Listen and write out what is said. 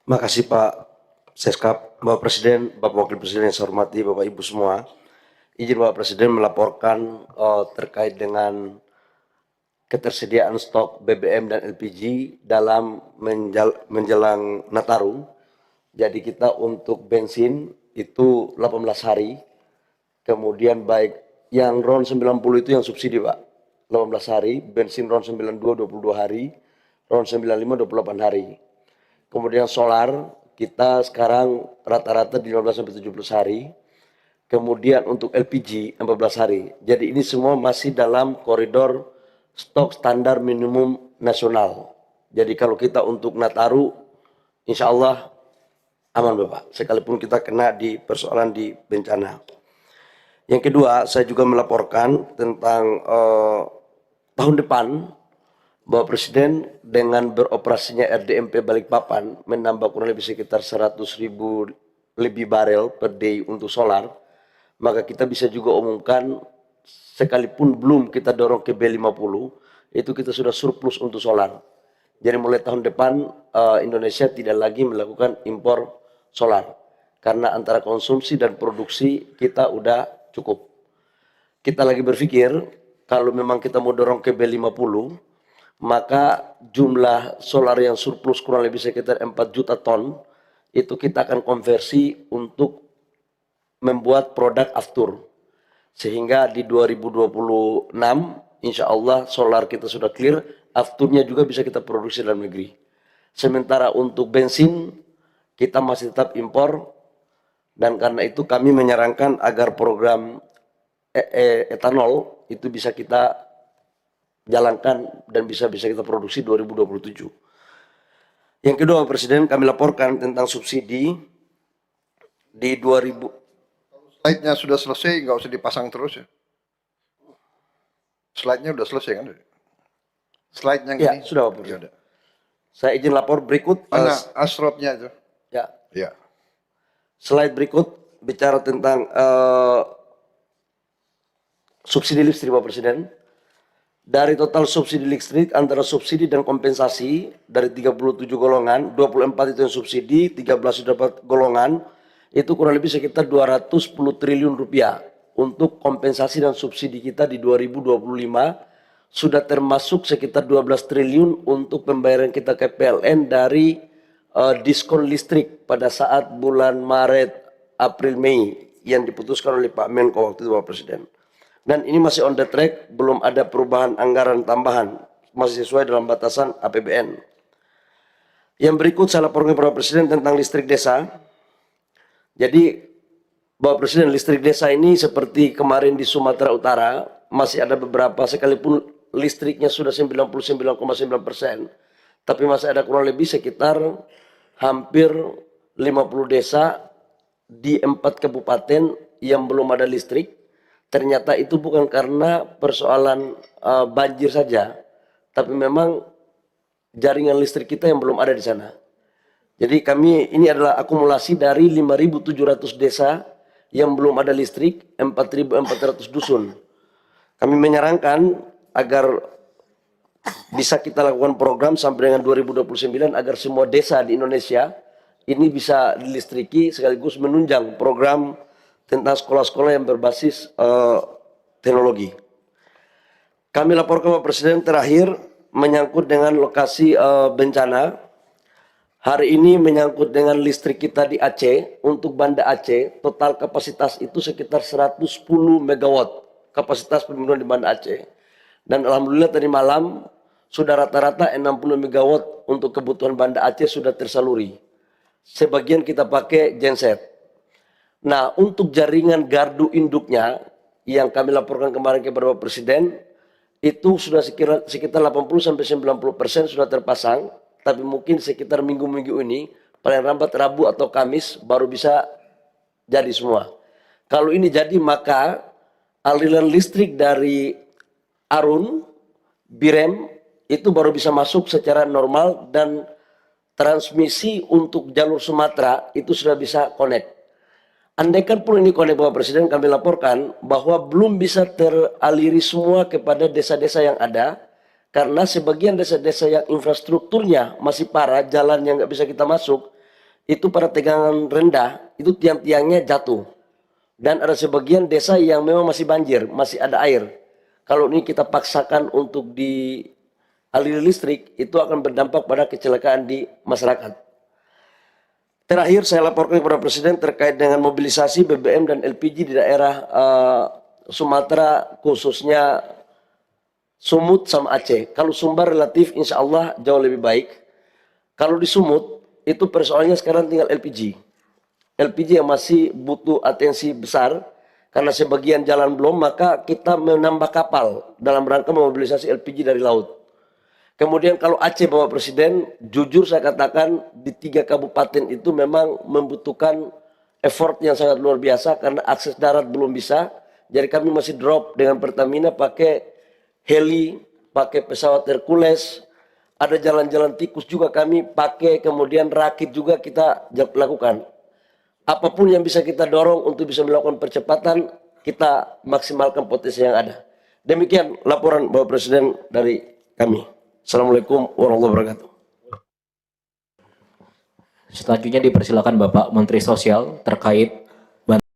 Makasih Pak Seskap, Bapak Presiden, Bapak Wakil Presiden yang saya hormati, Bapak Ibu semua. Izin Bapak Presiden melaporkan terkait dengan ketersediaan stok BBM dan LPG dalam menjelang Nataru. Jadi kita untuk bensin itu 18 hari, kemudian baik yang RON 90 itu yang subsidi Pak, 18 hari, bensin RON 92 22 hari, RON 95 28 hari. Kemudian solar kita sekarang rata-rata di 15 sampai 17 hari. Kemudian untuk LPG 14 hari. Jadi ini semua masih dalam koridor stok standar minimum nasional. Jadi kalau kita untuk Nataru, insya Allah aman Bapak. Sekalipun kita kena di persoalan di bencana. Yang kedua, saya juga melaporkan tentang tahun depan Bapak Presiden dengan beroperasinya RDMP Balikpapan menambah kurang lebih sekitar 100.000 lebih barel per day untuk solar, maka kita bisa juga umumkan sekalipun belum kita dorong ke B50, itu kita sudah surplus untuk solar. Jadi mulai tahun depan Indonesia tidak lagi melakukan impor solar karena antara konsumsi dan produksi kita udah cukup. Kita lagi berpikir kalau memang kita mau dorong ke B50, maka jumlah solar yang surplus kurang lebih sekitar 4 juta ton itu kita akan konversi untuk membuat produk aftur, sehingga di 2026 insya Allah solar kita sudah clear, afturnya juga bisa kita produksi dalam negeri. Sementara untuk bensin kita masih tetap impor, dan karena itu kami menyarankan agar program etanol itu bisa kita jalankan dan bisa kita produksi 2027. Yang kedua Presiden, kami laporkan tentang subsidi di 2000. Slide-nya sudah selesai, nggak usah dipasang terus ya. Slide-nya sudah selesai kan? Slide yang Ya, ini sudah Pak Presiden. Saya izin lapor berikut. Mana asropnya itu? Ya. Ya. Slide berikut bicara tentang subsidi listrik Pak Presiden. Dari total subsidi listrik antara subsidi dan kompensasi dari 37 golongan, 24 itu yang subsidi, 13 dapat golongan, itu kurang lebih sekitar 210 triliun rupiah. Untuk kompensasi dan subsidi kita di 2025 sudah termasuk sekitar 12 triliun untuk pembayaran kita ke PLN dari diskon listrik pada saat bulan Maret, April, Mei yang diputuskan oleh Pak Menko waktu itu Pak Presiden. Dan ini masih on the track, belum ada perubahan anggaran tambahan, masih sesuai dalam batasan APBN. Yang berikut saya laporkan kepada Presiden tentang listrik desa. Jadi Bapak Presiden, listrik desa ini seperti kemarin di Sumatera Utara, masih ada beberapa, sekalipun listriknya sudah 99,9%, tapi masih ada kurang lebih sekitar hampir 50 desa di 4 kabupaten yang belum ada listrik. Ternyata itu bukan karena persoalan banjir saja, tapi memang jaringan listrik kita yang belum ada di sana. Jadi ini adalah akumulasi dari 5.700 desa yang belum ada listrik, 4.400 dusun. Kami menyarankan agar bisa kita lakukan program sampai dengan 2029 agar semua desa di Indonesia ini bisa dilistriki, sekaligus menunjang program tentang sekolah-sekolah yang berbasis teknologi. Kami laporkan Pak Presiden terakhir menyangkut dengan lokasi bencana. Hari ini menyangkut dengan listrik kita di Aceh. Untuk Banda Aceh, total kapasitas itu sekitar 110 megawatt kapasitas pembangunan di Banda Aceh. Dan alhamdulillah tadi malam sudah rata-rata 60 megawatt untuk kebutuhan Banda Aceh sudah tersaluri. Sebagian kita pakai genset. Nah, untuk jaringan gardu induknya yang kami laporkan kemarin kepada Bapak Presiden, itu sudah sekitar 80-90% sudah terpasang, tapi mungkin sekitar minggu-minggu ini, paling lambat Rabu atau Kamis baru bisa jadi semua. Kalau ini jadi, maka aliran listrik dari Arun, Birem, itu baru bisa masuk secara normal, dan transmisi untuk jalur Sumatera itu sudah bisa connect. Andaikan pun ini oleh Bapak Presiden, kami laporkan bahwa belum bisa teraliri semua kepada desa-desa yang ada, karena sebagian desa-desa yang infrastrukturnya masih parah, jalan yang nggak bisa kita masuk, itu pada tegangan rendah, itu tiang-tiangnya jatuh. Dan ada sebagian desa yang memang masih banjir, masih ada air. Kalau ini kita paksakan untuk dialiri listrik, itu akan berdampak pada kecelakaan di masyarakat. Terakhir saya laporkan kepada Presiden terkait dengan mobilisasi BBM dan LPG di daerah Sumatera, khususnya Sumut sama Aceh. Kalau Sumbar relatif insya Allah jauh lebih baik. Kalau di Sumut itu persoalannya sekarang tinggal LPG. LPG yang masih butuh atensi besar karena sebagian jalan belum, maka kita menambah kapal dalam rangka memobilisasi LPG dari laut. Kemudian kalau Aceh Bapak Presiden, jujur saya katakan di 3 kabupaten itu memang membutuhkan effort yang sangat luar biasa karena akses darat belum bisa. Jadi kami masih drop dengan Pertamina pakai heli, pakai pesawat Hercules, ada jalan-jalan tikus juga kami pakai, kemudian rakit juga kita lakukan. Apapun yang bisa kita dorong untuk bisa melakukan percepatan, kita maksimalkan potensi yang ada. Demikian laporan Bapak Presiden dari kami. Assalamualaikum warahmatullahi wabarakatuh. Selanjutnya dipersilakan Bapak Menteri Sosial terkait